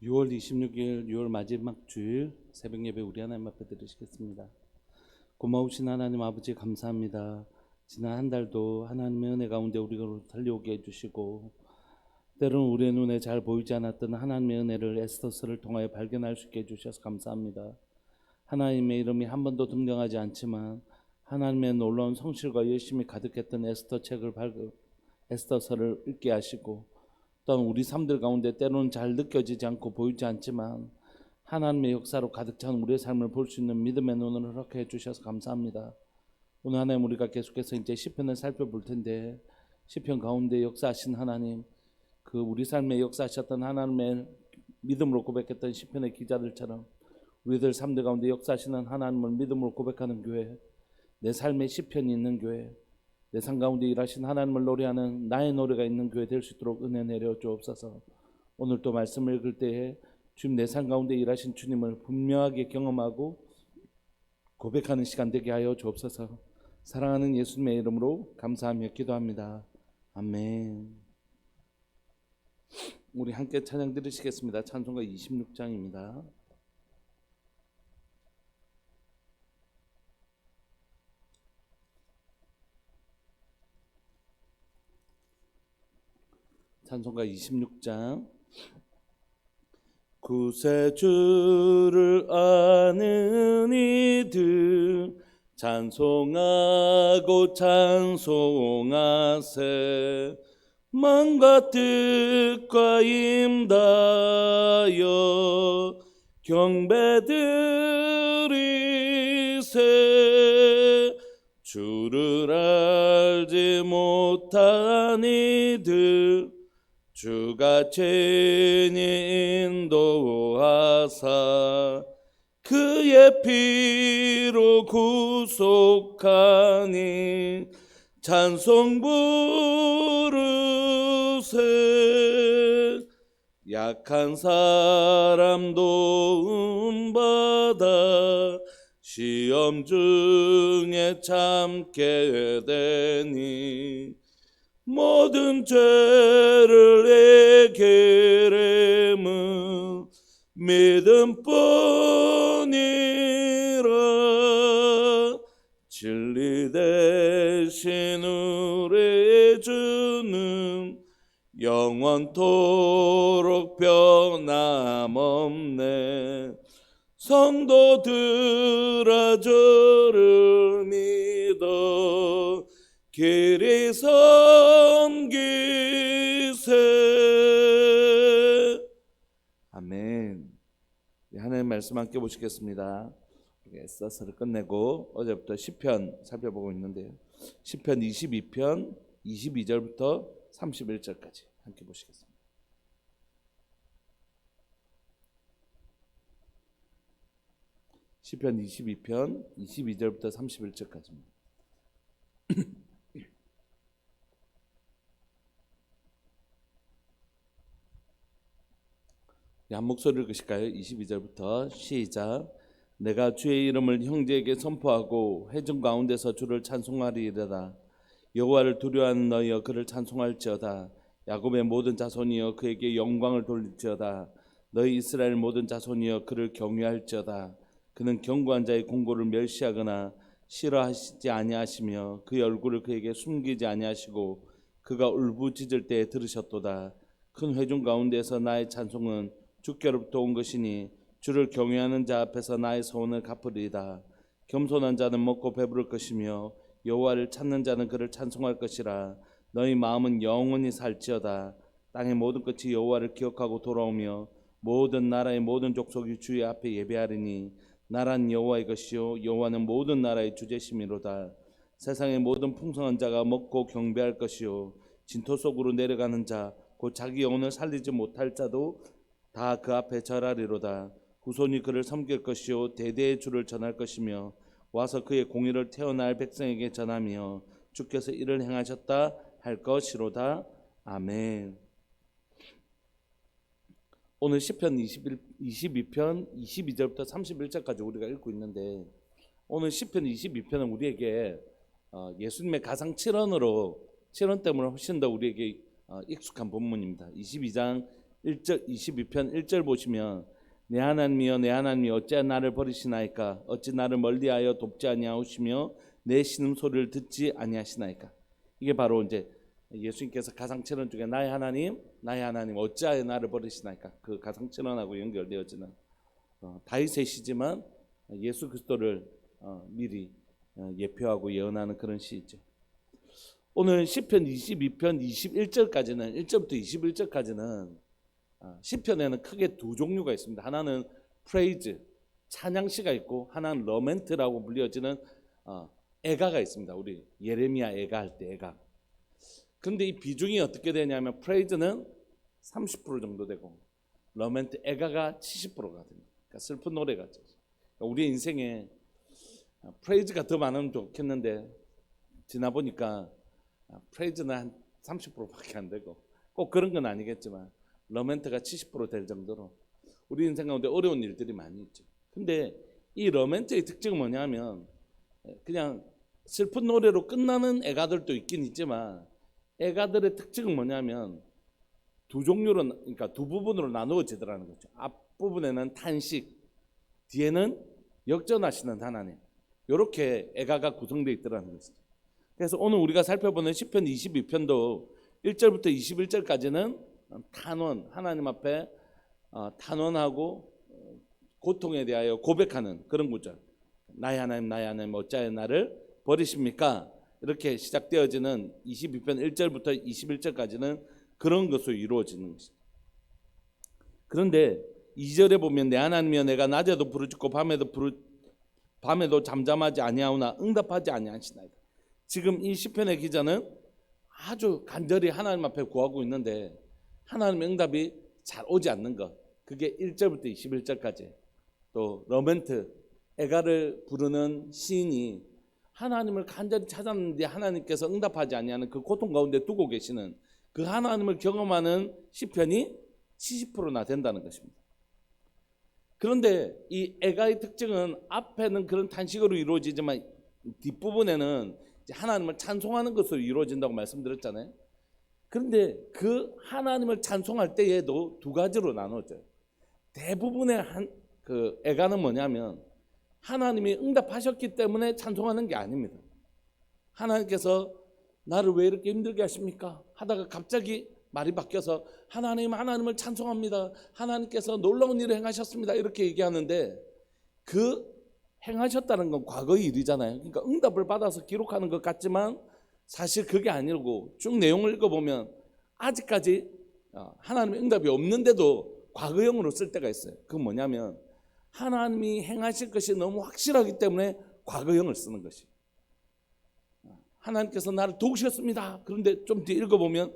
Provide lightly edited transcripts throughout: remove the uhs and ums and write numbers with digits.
6월 26일 6월 마지막 주일 새벽 예배 우리 하나님 앞에 드리시겠습니다. 고마우신 하나님 아버지 감사합니다. 지난 한 달도 하나님의 은혜 가운데 우리가 달려오게 해주시고 때로는 우리의 눈에 잘 보이지 않았던 하나님의 은혜를 에스더서를 통하여 발견할 수 있게 해주셔서 감사합니다. 하나님의 이름이 한 번도 등장하지 않지만 하나님의 놀라운 성실과 열심이 가득했던 에스더서를 읽게 하시고 또한 우리 삶들 가운데 때로는 잘 느껴지지 않고 보이지 않지만 하나님의 역사로 가득 찬 우리의 삶을 볼 수 있는 믿음의 눈을 허락해 주셔서 감사합니다. 오늘 하나님 우리가 계속해서 이제 시편을 살펴볼 텐데 시편 가운데 역사하신 하나님, 그 우리 삶에 역사하셨던 하나님의 믿음으로 고백했던 시편의 기자들처럼 우리들 삶들 가운데 역사하시는 하나님을 믿음으로 고백하는 교회, 내 삶에 시편이 있는 교회, 내 삶 가운데 일하신 하나님을 노래하는 나의 노래가 있는 교회 될 수 있도록 은혜 내려 주옵소서. 오늘 또 말씀을 읽을 때에 주님 내 삶 가운데 일하신 주님을 분명하게 경험하고 고백하는 시간 되게 하여 주옵소서. 사랑하는 예수님의 이름으로 감사하며 기도합니다. 아멘. 우리 함께 찬양 들으시겠습니다. 찬송가 26장입니다. 찬송가 26장. 구세주를 아는 이들 찬송하고 찬송하세. 마음과 뜻과 임다여 경배드리세. 주를 알지 못한 이들 주가 친히 인도하사 그의 피로 구속하니 찬송 부르세. 약한 사람 도움받아 시험 중에 참게 되니 모든 죄를 해결함은 믿음뿐이라. 진리 대신 우리 주는 영원토록 변함없네. 성도들아 주를 믿어 길이 섬기세. 아멘. 하나님 말씀 함께 보시겠습니다. 에스더서를 끝내고 어제부터 시편 살펴보고 있는데요. 시편 22편 22절부터 31절까지 함께 보시겠습니다. 시편 22편 22절부터 31절까지입니다. 한 목소리를 읽으실까요? 22절부터 시작. 내가 주의 이름을 형제에게 선포하고 회중 가운데서 주를 찬송하리이다. 여호와를 두려워하는 너희여 그를 찬송할지어다. 야곱의 모든 자손이여 그에게 영광을 돌릴지어다. 너희 이스라엘 모든 자손이여 그를 경외할지어다. 그는 견고한 자의 공고를 멸시하거나 싫어하시지 아니하시며 그의 얼굴을 그에게 숨기지 아니하시고 그가 울부짖을 때에 들으셨도다. 큰 회중 가운데서 나의 찬송은 주께로부터 온 것이니 주를 경외하는 자 앞에서 나의 소원을 갚으리이다. 겸손한 자는 먹고 배부를 것이며 여호와를 찾는 자는 그를 찬송할 것이라. 너희 마음은 영원히 살지어다. 땅의 모든 끝이 여호와를 기억하고 돌아오며 모든 나라의 모든 족속이 주의 앞에 예배하리니 나라는 여호와의 것이요 여호와는 모든 나라의 주제심이로다. 세상의 모든 풍성한 자가 먹고 경배할 것이요 진토 속으로 내려가는 자 곧 자기 영혼을 살리지 못할 자도 다 그 앞에 절하리로다. 후손이 그를 섬길 것이요 대대의 주를 전할 것이며 와서 그의 공의를 태어날 백성에게 전하며 주께서 이를 행하셨다 할 것이로다. 아멘. 오늘 시편 22편 22절부터 31절까지 우리가 읽고 있는데 오늘 시편 22편은 우리에게 예수님의 가상 7언 때문에 훨씬 더 우리에게 익숙한 본문입니다. 22장 1절 22편 1절 보시면 내 하나님이여 내 하나님이 어찌 나를 버리시나이까 어찌 나를 멀리하여 돕지 아니하시며 내 신음소리를 듣지 아니하시나이까. 이게 바로 이제 예수님께서 가상천언 중에 나의 하나님 어찌하여 나를 버리시나이까, 그 가상천언하고 연결되어지는 다윗의 시지만 예수 그리스도를 미리 예표하고 예언하는 그런 시이죠. 오늘 시편 22편 21절까지는 1절부터 21절까지는 시편에는 크게 두 종류가 있습니다. 하나는 프레이즈, 찬양시가 있고 하나는 러멘트라고 불려지는 애가가 있습니다. 우리 예레미야 애가 할 때 애가. 그런데 이 비중이 어떻게 되냐면 프레이즈는 30% 정도 되고 러멘트 애가가 70%가 됩니다. 그러니까 슬픈 노래가. 그러니까 우리 인생에 프레이즈가 더 많으면 좋겠는데 지나보니까 프레이즈는 한 30%밖에 안 되고, 꼭 그런 건 아니겠지만 러멘트가 70% 될 정도로 우리 인생 가운데 어려운 일들이 많이 있죠. 근데 이 러멘트의 특징은 뭐냐면 그냥 슬픈 노래로 끝나는 애가들도 있긴 있지만 애가들의 특징은 뭐냐면 두 종류로, 그러니까 두 부분으로 나누어지더라는 거죠. 앞부분에는 탄식, 뒤에는 역전하시는 하나님, 이렇게 애가가 구성되어 있더라는 것이죠. 그래서 오늘 우리가 살펴보는 시편 22편도 1절부터 21절까지는 탄원, 하나님 앞에 탄원하고 고통에 대하여 고백하는 그런 구절. 나의 하나님 어찌하여 나를 버리십니까? 이렇게 시작되어지는 22편 1절부터 21절까지는 그런 것으로 이루어지는 것입니다. 그런데 2절에 보면 내 하나님이여 내가 낮에도 부르짖고 밤에도 잠잠하지 아니하오나 응답하지 아니하시나이다. 지금 이 시편의 기자는 아주 간절히 하나님 앞에 구하고 있는데 하나님의 응답이 잘 오지 않는 것, 그게 1절부터 21절까지. 또 러멘트, 애가를 부르는 시인이 하나님을 간절히 찾았는데 하나님께서 응답하지 아니하는 그 고통 가운데 두고 계시는 그 하나님을 경험하는 시편이 70%나 된다는 것입니다. 그런데 이 애가의 특징은 앞에는 그런 탄식으로 이루어지지만 뒷부분에는 하나님을 찬송하는 것으로 이루어진다고 말씀드렸잖아요. 그런데 그 하나님을 찬송할 때에도 두 가지로 나눠져요. 대부분의 그 애가는 뭐냐면 하나님이 응답하셨기 때문에 찬송하는 게 아닙니다. 하나님께서 나를 왜 이렇게 힘들게 하십니까? 하다가 갑자기 말이 바뀌어서 하나님을 찬송합니다. 하나님께서 놀라운 일을 행하셨습니다. 이렇게 얘기하는데 그 행하셨다는 건 과거의 일이잖아요. 그러니까 응답을 받아서 기록하는 것 같지만 사실 그게 아니고 쭉 내용을 읽어보면 아직까지 하나님의 응답이 없는데도 과거형으로 쓸 때가 있어요. 그건 뭐냐면 하나님이 행하실 것이 너무 확실하기 때문에 과거형을 쓰는 것이. 하나님께서 나를 도우셨습니다. 그런데 좀 뒤에 읽어보면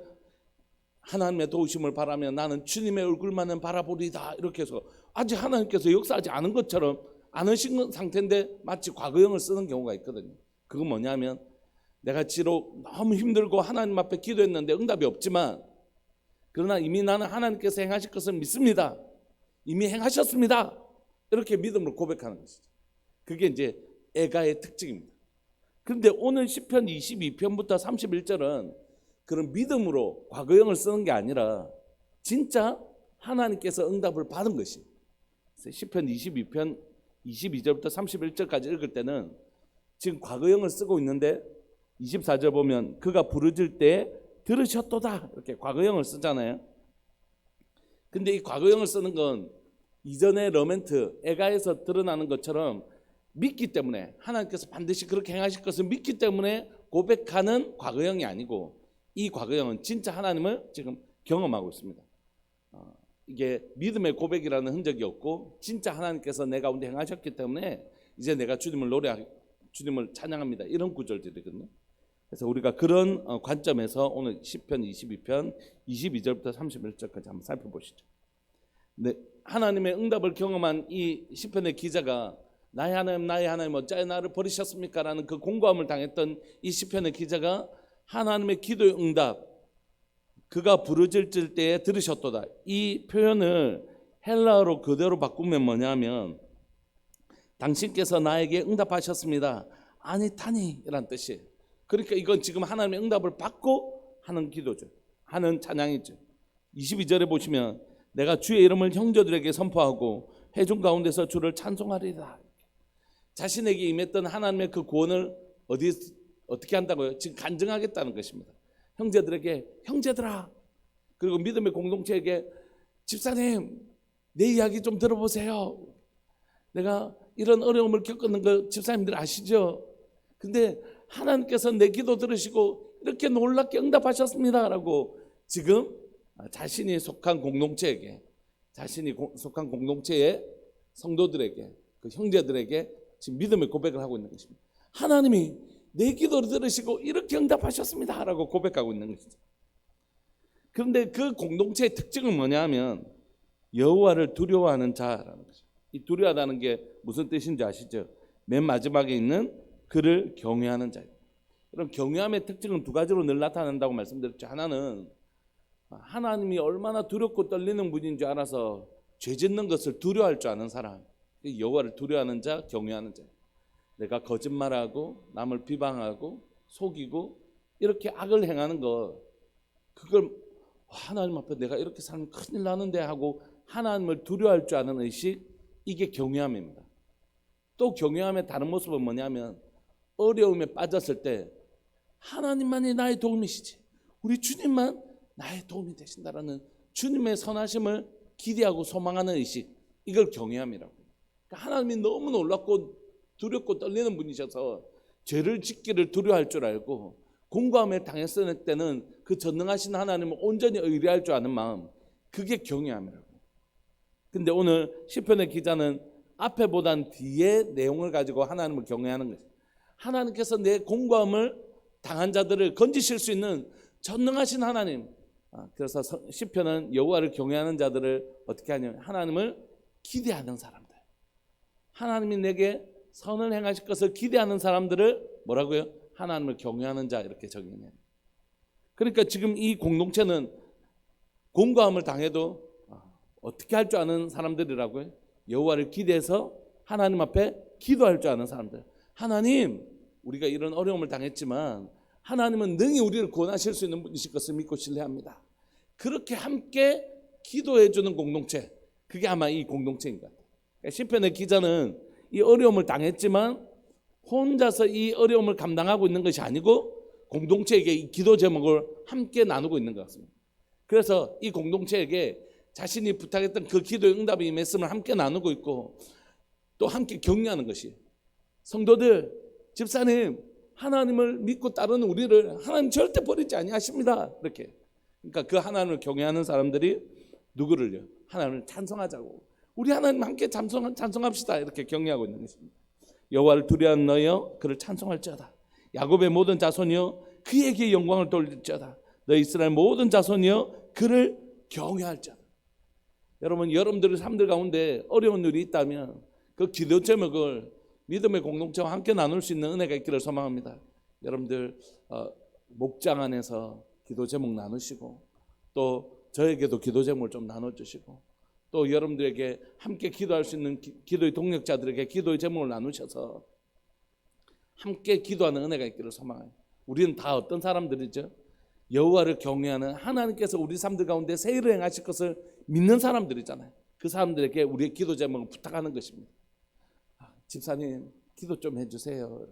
하나님의 도우심을 바라며 나는 주님의 얼굴만은 바라보리다. 이렇게 해서 아직 하나님께서 역사하지 않은 것처럼 않으신 상태인데 마치 과거형을 쓰는 경우가 있거든요. 그건 뭐냐면 내가 지로 너무 힘들고 하나님 앞에 기도했는데 응답이 없지만 그러나 이미 나는 하나님께서 행하실 것을 믿습니다. 이미 행하셨습니다. 이렇게 믿음으로 고백하는 것이죠. 그게 이제 애가의 특징입니다. 그런데 오늘 시편 22편부터 31절은 그런 믿음으로 과거형을 쓰는 게 아니라 진짜 하나님께서 응답을 받은 것이. 시편 22편 22절부터 31절까지 읽을 때는 지금 과거형을 쓰고 있는데 24절 보면 그가 부르짖을 때 들으셨도다 이렇게 과거형을 쓰잖아요. 근데 이 과거형을 쓰는 건 이전의 러멘트 애가에서 드러나는 것처럼 믿기 때문에 하나님께서 반드시 그렇게 행하실 것을 믿기 때문에 고백하는 과거형이 아니고 이 과거형은 진짜 하나님을 지금 경험하고 있습니다. 이게 믿음의 고백이라는 흔적이 없고 진짜 하나님께서 내 가운데 행하셨기 때문에 이제 내가 주님을 찬양합니다. 이런 구절들이거든요. 그래서 우리가 그런 관점에서 오늘 시편 22편 22절부터 31절까지 한번 살펴보시죠. 네, 하나님의 응답을 경험한 이 시편의 기자가 나의 하나님 어찌하여 나를 버리셨습니까? 라는 그 공고함을 당했던 이 시편의 기자가 하나님의 기도의 응답, 그가 부르짖을 때에 들으셨도다. 이 표현을 헬라어로 그대로 바꾸면 뭐냐면 당신께서 나에게 응답하셨습니다. 아니타니 이란 뜻이에요. 그러니까 이건 지금 하나님의 응답을 받고 하는 기도죠. 하는 찬양이죠. 22절에 보시면 내가 주의 이름을 형제들에게 선포하고 회중 가운데서 주를 찬송하리라. 자신에게 임했던 하나님의 그 구원을 어떻게 한다고요? 지금 간증하겠다는 것입니다. 형제들에게 형제들아, 그리고 믿음의 공동체에게 집사님 내 이야기 좀 들어보세요. 내가 이런 어려움을 겪는 거 집사님들 아시죠? 근데 하나님께서 내 기도 들으시고 이렇게 놀랍게 응답하셨습니다 라고 지금 자신이 속한 공동체에게, 자신이 속한 공동체의 성도들에게, 그 형제들에게 지금 믿음의 고백을 하고 있는 것입니다. 하나님이 내 기도를 들으시고 이렇게 응답하셨습니다 라고 고백하고 있는 것이죠. 그런데 그 공동체의 특징은 뭐냐 하면 여호와를 두려워하는 자라는 거죠. 이 두려워하다는 게 무슨 뜻인지 아시죠? 맨 마지막에 있는 그를 경외하는 자예요. 그럼 경외함의 특징은 두 가지로 늘 나타난다고 말씀드렸죠. 하나는 하나님이 얼마나 두렵고 떨리는 분인 줄 알아서 죄 짓는 것을 두려워할 줄 아는 사람, 여호와를 두려워하는 자, 경외하는 자. 내가 거짓말하고 남을 비방하고 속이고 이렇게 악을 행하는 거, 그걸 하나님 앞에 내가 이렇게 살면 큰일 나는데 하고 하나님을 두려워할 줄 아는 의식, 이게 경외함입니다. 또 경외함의 다른 모습은 뭐냐면 어려움에 빠졌을 때 하나님만이 나의 도움이시지, 우리 주님만 나의 도움이 되신다라는 주님의 선하심을 기대하고 소망하는 의식, 이걸 경외함이라고. 그러니까 하나님이 너무 놀랍고 두렵고 떨리는 분이셔서 죄를 짓기를 두려워할 줄 알고 공고함에 당했을 때는 그 전능하신 하나님을 온전히 의뢰할 줄 아는 마음, 그게 경외함이라고. 근데 오늘 시편의 기자는 앞에보단 뒤에 내용을 가지고 하나님을 경외하는 거죠. 하나님께서 내 공고함을 당한 자들을 건지실 수 있는 전능하신 하나님. 그래서 시편은 여호와를 경외하는 자들을 어떻게 하냐면 하나님을 기대하는 사람들, 하나님이 내게 선을 행하실 것을 기대하는 사람들을 뭐라고요? 하나님을 경외하는 자, 이렇게 적용해요. 그러니까 지금 이 공동체는 공고함을 당해도 어떻게 할 줄 아는 사람들이라고요? 여호와를 기대해서 하나님 앞에 기도할 줄 아는 사람들. 하나님, 우리가 이런 어려움을 당했지만 하나님은 능히 우리를 구원하실 수 있는 분이실 것을 믿고 신뢰합니다. 그렇게 함께 기도해 주는 공동체, 그게 아마 이 공동체인 것 같아요. 그러니까 시편의 기자는 이 어려움을 당했지만 혼자서 이 어려움을 감당하고 있는 것이 아니고 공동체에게 이 기도 제목을 함께 나누고 있는 것 같습니다. 그래서 이 공동체에게 자신이 부탁했던 그 기도의 응답이 임했음을 함께 나누고 있고, 또 함께 격려하는 것이, 성도들, 집사님, 하나님을 믿고 따르는 우리를 하나님 절대 버리지 아니하십니다. 이렇게. 그러니까 그 하나님을 경외하는 사람들이 누구를요? 하나님을 찬송하자고, 우리 하나님 함께 찬송합시다, 이렇게 격려하고 있는 것입니다. 여호와를 두려워하는 너희여 그를 찬송할지어다. 야곱의 모든 자손이여 그에게 영광을 돌릴지어다. 너희 이스라엘 모든 자손이여 그를 경외할지어다. 여러분, 여러분들의 삶들 가운데 어려운 일이 있다면 그 기도 제목을 믿음의 공동체와 함께 나눌 수 있는 은혜가 있기를 소망합니다. 여러분들 목장 안에서 기도 제목 나누시고, 또 저에게도 기도 제목을 좀 나눠주시고, 또 여러분들에게 함께 기도할 수 있는 기도의 동력자들에게 기도의 제목을 나누셔서 함께 기도하는 은혜가 있기를 소망해요. 우리는 다 어떤 사람들이죠? 여호와를 경외하는, 하나님께서 우리 삶들 가운데 새 일을 행하실 것을 믿는 사람들이잖아요. 그 사람들에게 우리의 기도 제목을 부탁하는 것입니다. 집사님, 기도 좀 해주세요.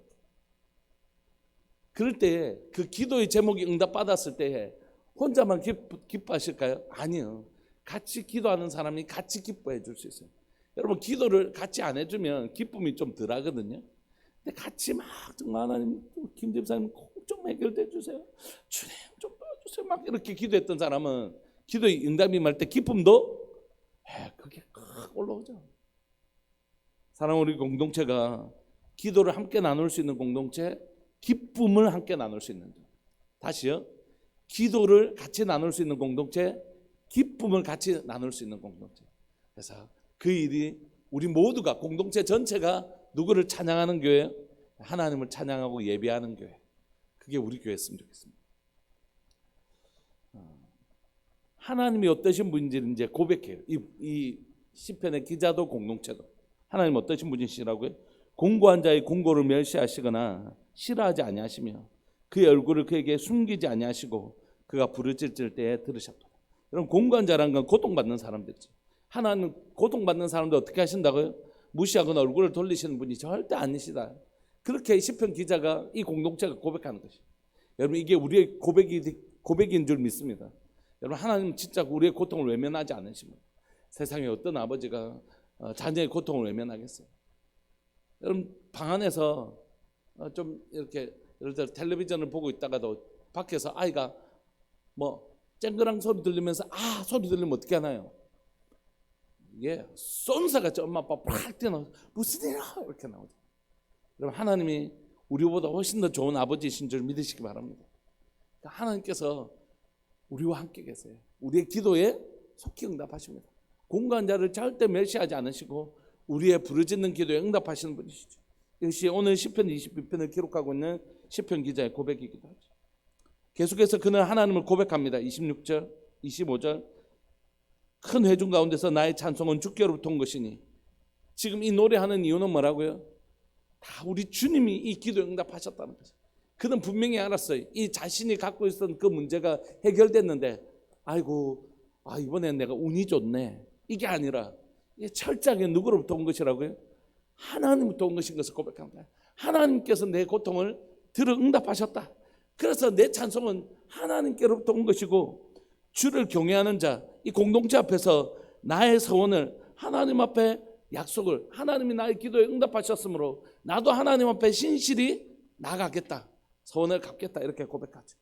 그럴 때 그 기도의 제목이 응답받았을 때 혼자만 기뻐하실까요? 아니요. 같이 기도하는 사람이 같이 기뻐해 줄 수 있어요. 여러분, 기도를 같이 안 해주면 기쁨이 좀 덜 하거든요. 근데 같이 막 정말 하나님, 김 집사님 꼭 좀 해결해 주세요, 주님 좀 도와주세요, 막 이렇게 기도했던 사람은 기도의 응답이 임할 때 기쁨도 그게 확 올라오죠. 사랑하는 우리 공동체가 기도를 함께 나눌 수 있는 공동체, 기쁨을 함께 나눌 수 있는, 다시요, 기도를 같이 나눌 수 있는 공동체, 기쁨을 같이 나눌 수 있는 공동체. 그래서 그 일이 우리 모두가, 공동체 전체가 누구를 찬양하는 교회? 하나님을 찬양하고 예배하는 교회. 그게 우리 교회였으면 좋겠습니다. 하나님이 어떠신 분인지 이제 고백해요. 이 시편의 기자도 공동체도 하나님 어떠신 분이시라고요? 공고한 자의 공고를 멸시하시거나 싫어하지 아니하시며 그의 얼굴을 그에게 숨기지 아니하시고 그가 부르짖을 때에 들으셨도다. 여러분, 공관자라는 건 고통받는 사람들이죠. 하나님 고통받는 사람들 어떻게 하신다고요? 무시하거나 얼굴을 돌리시는 분이 절대 아니시다. 그렇게 시편 기자가 이 공동체가 고백하는 것이에요. 여러분, 이게 우리의 고백인 줄 믿습니다. 여러분, 하나님 진짜 우리의 고통을 외면하지 않으십니다. 세상에 어떤 아버지가 자녀의 고통을 외면하겠어요? 여러분, 방 안에서 좀 이렇게 예를 들어 텔레비전을 보고 있다가도 밖에서 아이가 뭐 쨍그랑 소리 들리면서 소리 들리면 어떻게 하나요? 이게 쏜사같이 엄마 아빠 팍 뛰어나와서 무슨 일이야 이렇게 나오죠. 여러분, 하나님이 우리보다 훨씬 더 좋은 아버지이신 줄 믿으시기 바랍니다. 그러니까 하나님께서 우리와 함께 계세요. 우리의 기도에 속히 응답하십니다. 공간자를 절대 멸시하지 않으시고 우리의 부르짖는 기도에 응답하시는 분이시죠. 이것이 오늘 시편 22편을 기록하고 있는 시편 기자의 고백이기도 하죠. 계속해서 그는 하나님을 고백합니다. 26절, 25절. 큰 회중 가운데서 나의 찬송은 주께로부터 온 것이니. 지금 이 노래하는 이유는 뭐라고요? 다 우리 주님이 이 기도에 응답하셨다는 거죠. 그는 분명히 알았어요. 이 자신이 갖고 있었던 그 문제가 해결됐는데 이번엔 내가 운이 좋네, 이게 아니라 철저하게 누구로부터 온 것이라고요? 하나님부터 온 것인 것을 고백합니다. 하나님께서 내 고통을 들어 응답하셨다. 그래서 내 찬송은 하나님께로부터 온 것이고, 주를 경외하는 자, 이 공동체 앞에서 나의 서원을 하나님 앞에 약속을, 하나님이 나의 기도에 응답하셨으므로 나도 하나님 앞에 신실히 나가겠다, 서원을 갚겠다, 이렇게 고백하죠.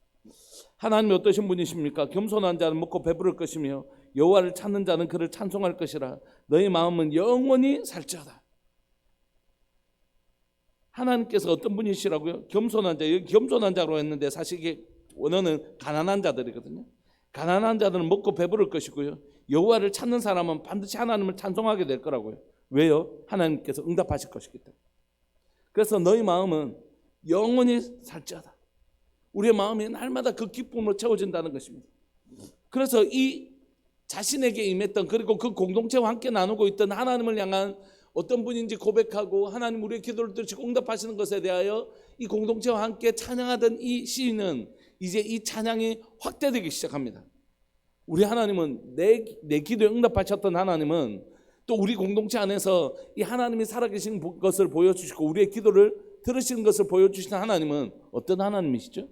하나님이 어떠신 분이십니까? 겸손한 자는 먹고 배부를 것이며 여호와를 찾는 자는 그를 찬송할 것이라. 너희 마음은 영원히 살지어다. 하나님께서 어떤 분이시라고요? 겸손한 자, 여기 겸손한 자로 했는데 사실 이게 원어는 가난한 자들이거든요. 가난한 자들은 먹고 배부를 것이고요, 여호와를 찾는 사람은 반드시 하나님을 찬송하게 될 거라고요. 왜요? 하나님께서 응답하실 것이기 때문에. 그래서 너희 마음은 영원히 살지어다. 우리의 마음이 날마다 그 기쁨으로 채워진다는 것입니다. 그래서 이 자신에게 임했던, 그리고 그 공동체와 함께 나누고 있던 하나님을 향한 어떤 분인지 고백하고 하나님 우리의 기도를 들으시고 응답하시는 것에 대하여 이 공동체와 함께 찬양하던 이 시인은 이제 이 찬양이 확대되기 시작합니다. 우리 하나님은, 내 기도에 응답하셨던 하나님은 또 우리 공동체 안에서 이 하나님이 살아계신 것을 보여주시고 우리의 기도를 들으시는 것을 보여주시는 하나님은 어떤 하나님이시죠?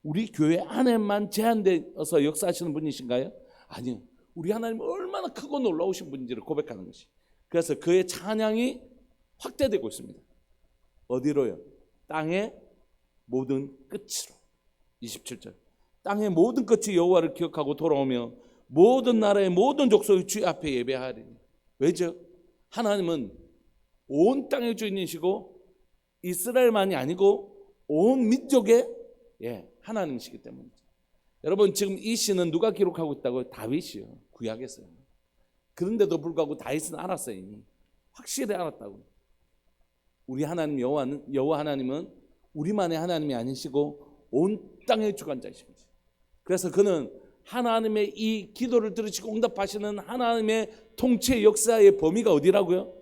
우리 교회 안에만 제한되어서 역사하시는 분이신가요? 아니요. 우리 하나님은 얼마나 크고 놀라우신 분인지를 고백하는 것이. 그래서 그의 찬양이 확대되고 있습니다. 어디로요? 땅의 모든 끝으로. 27절. 땅의 모든 끝이 여호와를 기억하고 돌아오며 모든 나라의 모든 족속의 주의 앞에 예배하리니. 왜죠? 하나님은 온 땅의 주인이시고 이스라엘만이 아니고 온 민족의 하나님이시기 때문이죠. 여러분, 지금 이 시는 누가 기록하고 있다고요? 다윗이요. 구약에서요. 그런데도 불구하고 다윗은 알았어요. 이미 확실히 알았다고. 우리 하나님 여호와 하나님은 우리만의 하나님이 아니시고 온 땅의 주관자이십니다. 그래서 그는 하나님의 이 기도를 들으시고 응답하시는 하나님의 통치 역사의 범위가 어디라고요?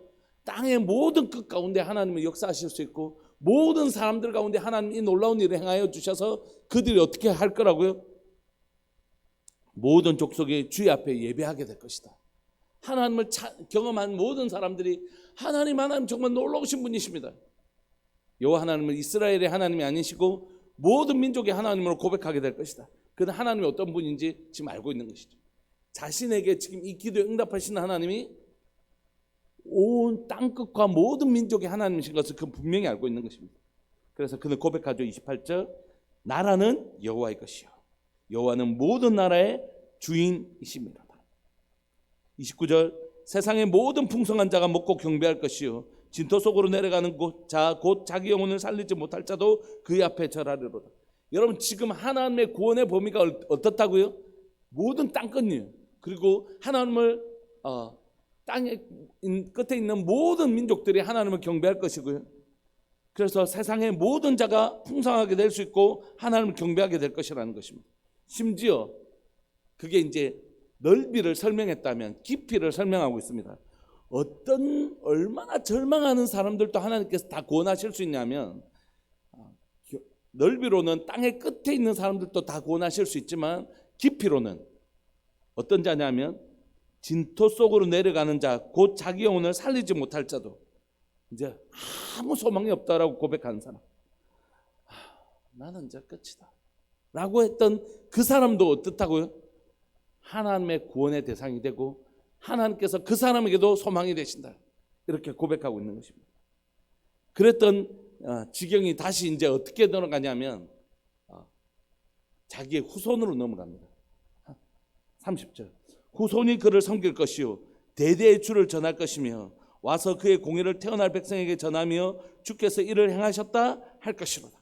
땅의 모든 끝 가운데 하나님은 역사하실 수 있고 모든 사람들 가운데 하나님이 놀라운 일을 행하여 주셔서 그들이 어떻게 할 거라고요? 모든 족속의 주의 앞에 예배하게 될 것이다. 하나님을 경험한 모든 사람들이 하나님 정말 놀라우신 분이십니다. 여호와 하나님은 이스라엘의 하나님이 아니시고 모든 민족의 하나님으로 고백하게 될 것이다. 그는 하나님이 어떤 분인지 지금 알고 있는 것이죠. 자신에게 지금 이 기도에 응답하시는 하나님이 온 땅끝과 모든 민족의 하나님이신 것을 그는 분명히 알고 있는 것입니다. 그래서 그는 고백하죠. 28절. 나라는 여호와의 것이요 여호와는 모든 나라의 주인이십니다. 29절. 세상의 모든 풍성한 자가 먹고 경배할 것이요 진토 속으로 내려가는 곧 자기 영혼을 살리지 못할 자도 그의 앞에 절하리로다. 여러분, 지금 하나님의 구원의 범위가 어떻다고요? 모든 땅끝이에요. 그리고 하나님을 땅의 끝에 있는 모든 민족들이 하나님을 경배할 것이고요. 그래서 세상의 모든 자가 풍성하게 될 수 있고 하나님을 경배하게 될 것이라는 것입니다. 심지어 그게 이제 넓이를 설명했다면 깊이를 설명하고 있습니다. 얼마나 절망하는 사람들도 하나님께서 다 구원하실 수 있냐면, 넓이로는 땅의 끝에 있는 사람들도 다 구원하실 수 있지만 깊이로는 어떤 자냐면 진토 속으로 내려가는 자, 곧 자기 영혼을 살리지 못할 자도 이제 아무 소망이 없다라고 고백하는 사람, 나는 이제 끝이다 라고 했던 그 사람도 어떻다고요? 하나님의 구원의 대상이 되고 하나님께서 그 사람에게도 소망이 되신다, 이렇게 고백하고 있는 것입니다. 그랬던 지경이 다시 이제 어떻게 넘어가냐면 자기의 후손으로 넘어갑니다. 30절, 후손이 그를 섬길 것이요 대대의 주를 전할 것이며 와서 그의 공의를 태어날 백성에게 전하며 주께서 이를 행하셨다 할 것이로다.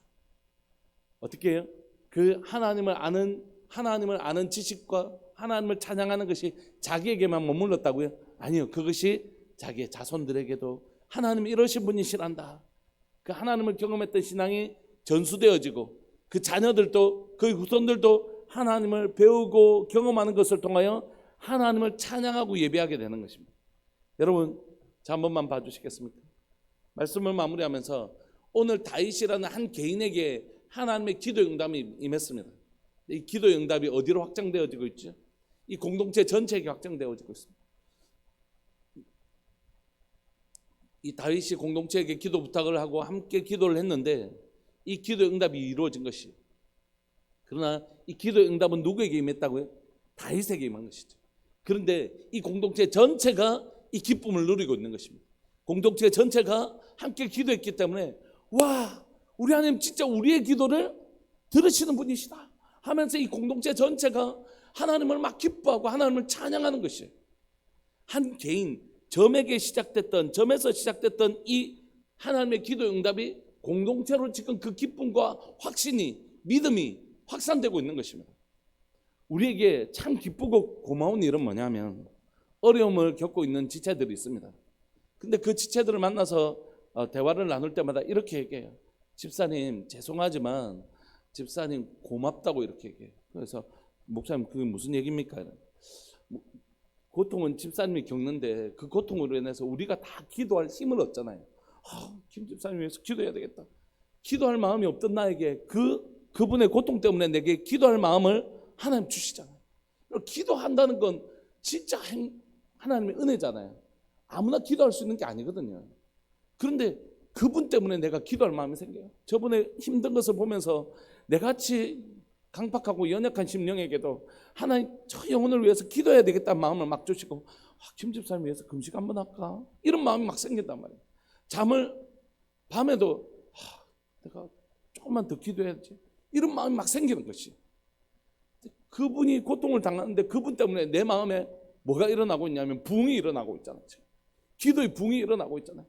어떻게 해요? 그 하나님을 아는 지식과 하나님을 찬양하는 것이 자기에게만 머물렀다고요? 아니요, 그것이 자기의 자손들에게도 하나님이 이러신 분이시란다, 그 하나님을 경험했던 신앙이 전수되어지고 그 자녀들도 그 후손들도 하나님을 배우고 경험하는 것을 통하여 하나님을 찬양하고 예배하게 되는 것입니다. 여러분, 자 한 번만 봐주시겠습니까? 말씀을 마무리하면서 오늘 다윗이라는 한 개인에게 하나님의 기도 응답이 임했습니다. 이 기도 응답이 어디로 확장되어지고 있죠? 이 공동체 전체에게 확장되어지고 있습니다. 이 다윗이 공동체에게 기도 부탁을 하고 함께 기도를 했는데 이 기도 응답이 이루어진 것이, 그러나 이 기도 응답은 누구에게 임했다고요? 다윗에게 임한 것이죠. 그런데 이 공동체 전체가 이 기쁨을 누리고 있는 것입니다. 공동체 전체가 함께 기도했기 때문에 와, 우리 하나님 진짜 우리의 기도를 들으시는 분이시다 하면서 이 공동체 전체가 하나님을 막 기뻐하고 하나님을 찬양하는 것이에요. 한 개인 점에서 시작됐던 이 하나님의 기도 응답이 공동체로 지금 그 기쁨과 확신이, 믿음이 확산되고 있는 것입니다. 우리에게 참 기쁘고 고마운 일은 뭐냐면 어려움을 겪고 있는 지체들이 있습니다. 근데 그 지체들을 만나서 대화를 나눌 때마다 이렇게 얘기해요. 집사님 죄송하지만 집사님 고맙다고 이렇게 얘기해요. 그래서 목사님 그게 무슨 얘기입니까? 고통은 집사님이 겪는데 그 고통으로 인해서 우리가 다 기도할 힘을 얻잖아요. 김 집사님 위해서 기도해야 되겠다. 기도할 마음이 없던 나에게 그분의 고통 때문에 내게 기도할 마음을 하나님 주시잖아요. 기도한다는 건 진짜 하나님의 은혜잖아요. 아무나 기도할 수 있는 게 아니거든요. 그런데 그분 때문에 내가 기도할 마음이 생겨요. 저번에 힘든 것을 보면서 내같이 강팍하고 연약한 심령에게도 하나님 저 영혼을 위해서 기도해야 되겠다는 마음을 막 주시고 김 집사님 위해서 금식 한번 할까? 이런 마음이 막 생긴단 말이에요. 잠을 밤에도 내가 조금만 더 기도해야지 이런 마음이 막 생기는 것이. 그분이 고통을 당하는데 그분 때문에 내 마음에 뭐가 일어나고 있냐면 붕이 일어나고 있잖아요. 기도의 붕이 일어나고 있잖아요.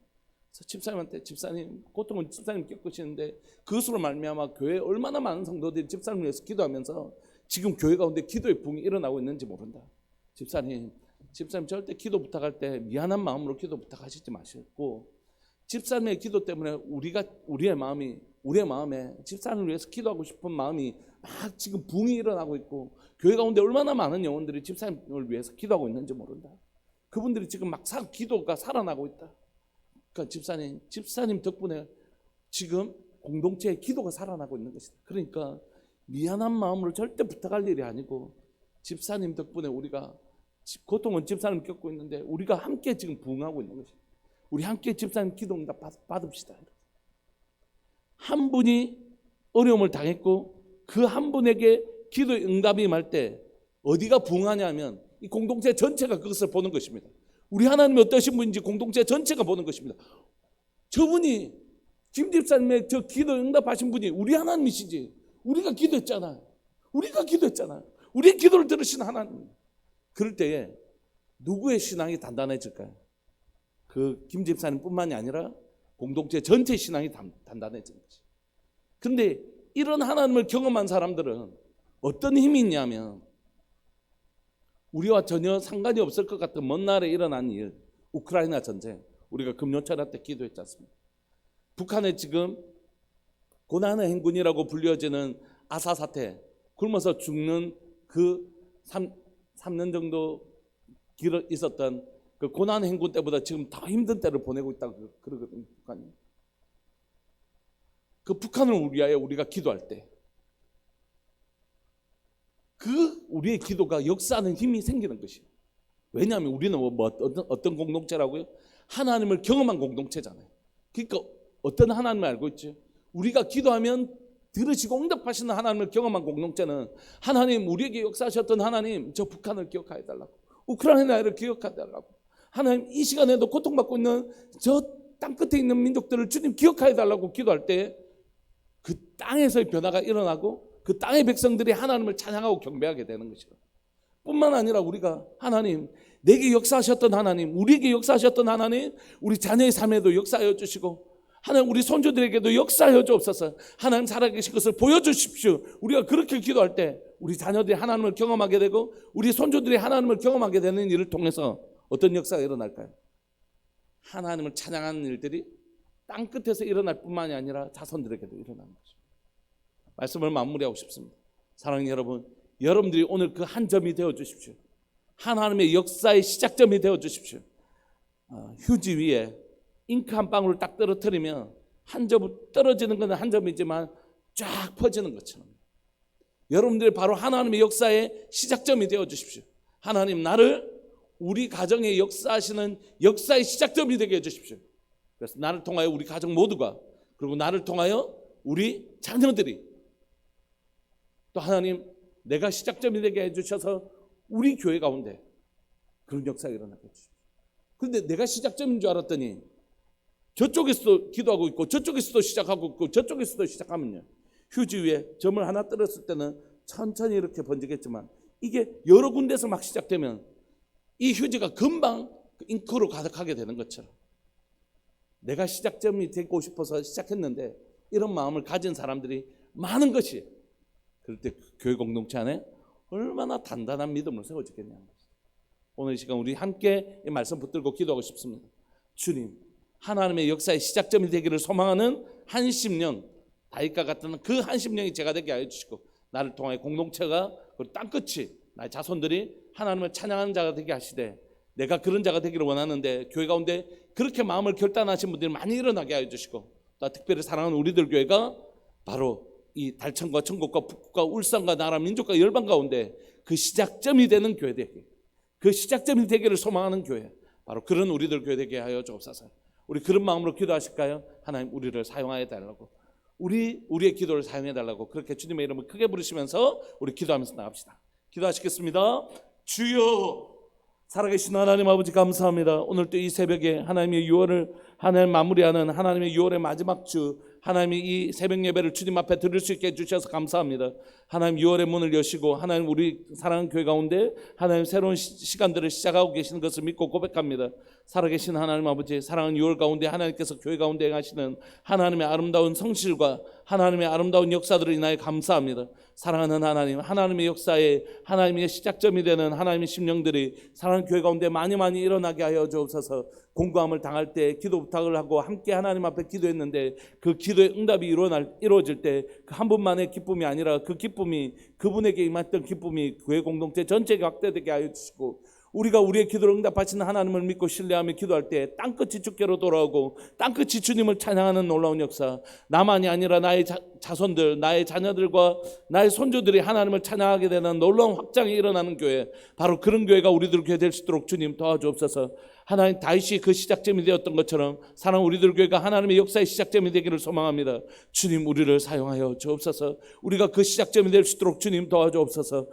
그래서 집사님한테 집사님 고통은 집사님 겪으시는데 그것으로 말미암아 교회에 얼마나 많은 성도들이 집사님 위해서 기도하면서 지금 교회 가운데 기도의 붕이 일어나고 있는지 모른다. 집사님 절대 기도 부탁할 때 미안한 마음으로 기도 부탁하시지 마시고 집사님의 기도 때문에 우리의 마음에 집사님을 위해서 기도하고 싶은 마음이 막 지금 붕이 일어나고 있고 교회 가운데 얼마나 많은 영혼들이 집사님을 위해서 기도하고 있는지 모른다. 그분들이 지금 막 기도가 살아나고 있다. 그러니까 집사님 덕분에 지금 공동체의 기도가 살아나고 있는 것이다. 그러니까 미안한 마음으로 절대 부탁할 일이 아니고 집사님 덕분에 우리가 고통은 집사님 겪고 있는데 우리가 함께 지금 부응하고 있는 것이다. 우리 함께 집사님 기도 응답 받읍시다. 한 분이 어려움을 당했고 그 한 분에게 기도 응답이 임할 때 어디가 부응하냐면 이 공동체 전체가 그것을 보는 것입니다. 우리 하나님이 어떠신 분인지 공동체 전체가 보는 것입니다. 저분이 김 집사님의 저 기도 응답하신 분이 우리 하나님이시지. 우리가 기도했잖아요. 우리의 기도를 들으신 하나님. 그럴 때에 누구의 신앙이 단단해질까요? 그 김 집사님뿐만이 아니라 공동체 전체 신앙이 단단해지는 거지. 그런데 이런 하나님을 경험한 사람들은 어떤 힘이 있냐면 우리와 전혀 상관이 없을 것 같은 먼 나라에 일어난 일, 우크라이나 전쟁, 우리가 금요철야 때 기도했지 않습니까? 북한에 지금 고난의 행군이라고 불려지는 아사 사태, 굶어서 죽는 그 3년 정도 있었던 그 고난 행군 때보다 지금 더 힘든 때를 보내고 있다고 그러거든요. 북한이. 그 북한을 위하여 우리가 기도할 때 그 우리의 기도가 역사하는 힘이 생기는 것이에요. 왜냐하면 우리는 어떤 공동체라고요? 하나님을 경험한 공동체잖아요. 그러니까 어떤 하나님을 알고 있죠? 우리가 기도하면 들으시고 응답하시는 하나님을 경험한 공동체는 하나님, 우리에게 역사하셨던 하나님, 저 북한을 기억하여 달라고, 우크라이나를 기억하여 달라고, 하나님 이 시간에도 고통받고 있는 저 땅끝에 있는 민족들을 주님 기억하여 달라고 기도할 때 그 땅에서의 변화가 일어나고 그 땅의 백성들이 하나님을 찬양하고 경배하게 되는 것이죠. 뿐만 아니라 우리가 하나님, 내게 역사하셨던 하나님, 우리에게 역사하셨던 하나님, 우리 자녀의 삶에도 역사하여 주시고, 하나님 우리 손주들에게도 역사하여 주옵소서. 하나님 살아계신 것을 보여주십시오. 우리가 그렇게 기도할 때 우리 자녀들이 하나님을 경험하게 되고 우리 손주들이 하나님을 경험하게 되는 일을 통해서 어떤 역사가 일어날까요? 하나님을 찬양하는 일들이 땅끝에서 일어날 뿐만이 아니라 자손들에게도 일어나는 것입니다. 말씀을 마무리하고 싶습니다. 사랑하는 여러분, 여러분들이 오늘 그 한 점이 되어 주십시오. 하나님의 역사의 시작점이 되어 주십시오. 휴지 위에 잉크 한 방울을 딱 떨어뜨리면 한 점 떨어지는 것은 한 점이지만 쫙 퍼지는 것처럼 여러분들이 바로 하나님의 역사의 시작점이 되어 주십시오. 하나님, 나를 우리 가정에 역사하시는 역사의 시작점이 되게 해주십시오. 그래서 나를 통하여 우리 가정 모두가, 그리고 나를 통하여 우리 자녀들이, 또 하나님 내가 시작점이 되게 해주셔서 우리 교회 가운데 그런 역사가 일어나게 해주십시오. 그런데 내가 시작점인 줄 알았더니 저쪽에서도 기도하고 있고 저쪽에서도 시작하고 있고 저쪽에서도 시작하면요, 휴지 위에 점을 하나 떨었을 때는 천천히 이렇게 번지겠지만 이게 여러 군데서 막 시작되면 이 휴지가 금방 잉크로 가득하게 되는 것처럼 내가 시작점이 되고 싶어서 시작했는데 이런 마음을 가진 사람들이 많은 것이, 그럴 때 교회 공동체 안에 얼마나 단단한 믿음을 세워지겠냐는 것입니다. 오늘 이 시간 우리 함께 이 말씀 붙들고 기도하고 싶습니다. 주님, 하나님의 역사의 시작점이 되기를 소망하는 한심령, 다윗과 같은 그 한심령이 제가 되게 하여 주시고, 나를 통하여 공동체가 그리고 땅끝이 나의 자손들이 하나님을 찬양하는 자가 되게 하시되, 내가 그런 자가 되기를 원하는데 교회 가운데 그렇게 마음을 결단하신 분들이 많이 일어나게 하여 주시고, 또 특별히 사랑하는 우리들 교회가 바로 이 달천과 천국과 북극과 울산과 나라 민족과 열방 가운데 그 시작점이 되는 교회 되게, 그 시작점이 되기를 소망하는 교회, 바로 그런 우리들 교회 되게 하여 주옵소서. 우리 그런 마음으로 기도하실까요? 하나님, 우리를 사용하여 달라고, 우리의 기도를 사용해 달라고, 그렇게 주님의 이름을 크게 부르시면서 우리 기도하면서 나갑시다. 기도하시겠습니다. 주여, 살아계신 하나님 아버지 감사합니다. 오늘 또 이 새벽에 하나님의 6월을 하나님 마무리하는 하나님의 6월의 마지막 주, 하나님이 이 새벽 예배를 주님 앞에 드릴 수 있게 해주셔서 감사합니다. 하나님 6월의 문을 여시고 하나님 우리 사랑하는 교회 가운데 하나님 새로운 시간들을 시작하고 계시는 것을 믿고 고백합니다. 살아계신 하나님 아버지, 사랑하는 6월 가운데 하나님께서 교회 가운데 하시는 하나님의 아름다운 성실과 하나님의 아름다운 역사들을 인하여 감사합니다. 사랑하는 하나님, 하나님의 역사에 하나님의 시작점이 되는 하나님의 심령들이 사랑하는 교회 가운데 많이 일어나게 하여 주옵소서. 공고함을 당할 때 기도 부탁을 하고 함께 하나님 앞에 기도했는데 그 기도의 응답이 이루어질 때 그 한 분만의 기쁨이 아니라 그 기쁨이, 그분에게 임했던 기쁨이 교회 공동체 전체에 확대되게 하여 주시고, 우리가 우리의 기도를 응답하시는 하나님을 믿고 신뢰하며 기도할 때 땅끝이 주께로 돌아오고 땅끝이 주님을 찬양하는 놀라운 역사, 나만이 아니라 나의 자손들, 나의 자녀들과 나의 손주들이 하나님을 찬양하게 되는 놀라운 확장이 일어나는 교회, 바로 그런 교회가 우리들 교회 될 수 있도록 주님 도와주옵소서. 하나님, 다윗이 그 시작점이 되었던 것처럼 사랑 우리들 교회가 하나님의 역사의 시작점이 되기를 소망합니다. 주님, 우리를 사용하여 주옵소서. 우리가 그 시작점이 될 수 있도록 주님 도와주옵소서.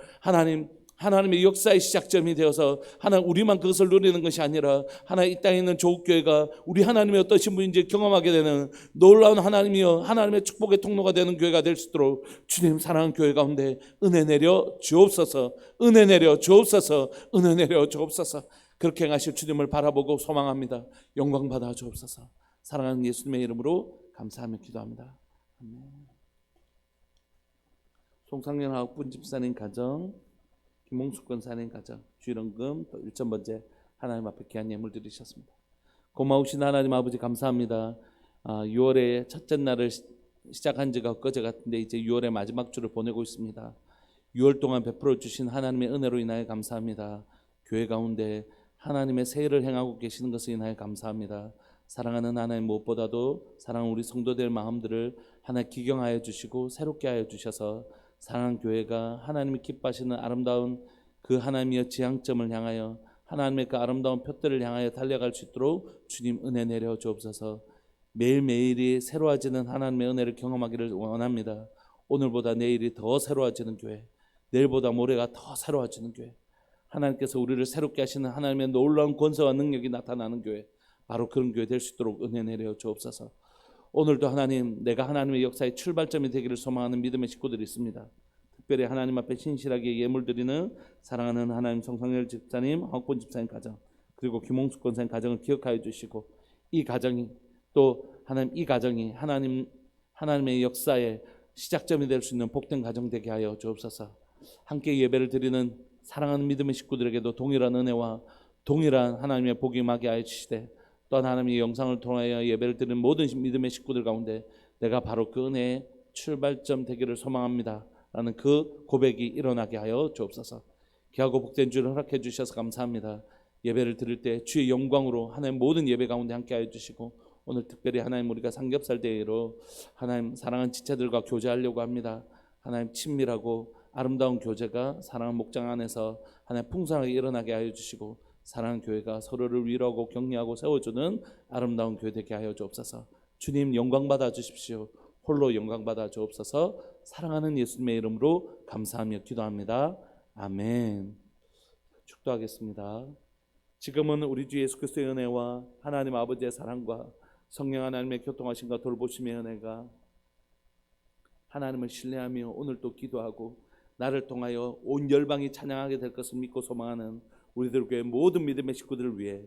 하나님의 역사의 시작점이 되어서 하나님 우리만 그것을 누리는 것이 아니라 하나님 이 땅에 있는 조국교회가 우리 하나님이 어떠신 분인지 경험하게 되는 놀라운 하나님이여 하나님의 축복의 통로가 되는 교회가 될 수 있도록 주님, 사랑하는 교회 가운데 은혜 내려 주옵소서. 은혜 내려 주옵소서. 은혜 내려 주옵소서. 그렇게 행하실 주님을 바라보고 소망합니다. 영광 받아 주옵소서. 사랑하는 예수님의 이름으로 감사하며 기도합니다. 아멘. 송상현 하옥분 집사님 가정, 김홍숙 권사님 가정, 주일원금 또 1,000번째 하나님 앞에 귀한 예물 드리셨습니다. 고마우신 하나님 아버지 감사합니다. 6월의 첫째 날을 시작한 지가 엊그제 같은데 이제 6월의 마지막 주를 보내고 있습니다. 6월 동안 베풀어 주신 하나님의 은혜로 인하여 감사합니다. 교회 가운데 하나님의 세일을 행하고 계시는 것을 인하여 감사합니다. 사랑하는 하나님, 무엇보다도 사랑하는 우리 성도들 마음들을 하나 기경하여 주시고 새롭게 하여 주셔서 사랑하는 교회가 하나님이 기뻐하시는 아름다운 그 하나님의 지향점을 향하여 하나님의 그 아름다운 표대를 향하여 달려갈 수 있도록 주님 은혜 내려 주옵소서. 매일매일이 새로워지는 하나님의 은혜를 경험하기를 원합니다. 오늘보다 내일이 더 새로워지는 교회, 내일보다 모레가 더 새로워지는 교회, 하나님께서 우리를 새롭게 하시는 하나님의 놀라운 권세와 능력이 나타나는 교회, 바로 그런 교회 될 수 있도록 은혜 내려 주옵소서. 오늘도 하나님, 내가 하나님의 역사의 출발점이 되기를 소망하는 믿음의 식구들이 있습니다. 특별히 하나님 앞에 신실하게 예물드리는 사랑하는 하나님 성상열 집사님, 황권 집사님 가정, 그리고 김홍숙 권사님 가정을 기억하여 주시고, 이 가정이 또 하나님, 이 가정이 하나님의 역사의 시작점이 될 수 있는 복된 가정 되게 하여 주옵소서. 함께 예배를 드리는 사랑하는 믿음의 식구들에게도 동일한 은혜와 동일한 하나님의 복이 임하게 하여 주시되, 또한 하나님의 영상을 통하여 예배를 드리는 모든 믿음의 식구들 가운데 내가 바로 그 은혜의 출발점 되기를 소망합니다 라는 그 고백이 일어나게 하여 주옵소서. 귀하고 복된 주를 허락해 주셔서 감사합니다. 예배를 드릴 때 주의 영광으로 하나님 모든 예배 가운데 함께 하여 주시고, 오늘 특별히 하나님 우리가 삼겹살 대회로 하나님 사랑하는 지체들과 교제하려고 합니다. 하나님 친밀하고 아름다운 교제가 사랑하는 목장 안에서 하나님 풍성하게 일어나게 하여 주시고, 사랑하는 교회가 서로를 위로하고 격려하고 세워주는 아름다운 교회 되게 하여 주옵소서. 주님 영광 받아 주십시오. 홀로 영광 받아 주옵소서. 사랑하는 예수님의 이름으로 감사하며 기도합니다. 아멘. 축도하겠습니다. 지금은 우리 주 예수 그리스도의 은혜와 하나님 아버지의 사랑과 성령 하나님의 교통하심과 돌보심의 은혜가 하나님을 신뢰하며 오늘도 기도하고 나를 통하여 온 열방이 찬양하게 될 것을 믿고 소망하는 우리들 교회 모든 믿음의 식구들을 위해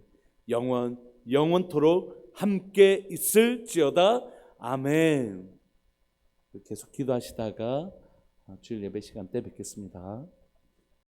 영원토록 함께 있을지어다. 아멘. 계속 기도하시다가 주일 예배 시간 때 뵙겠습니다.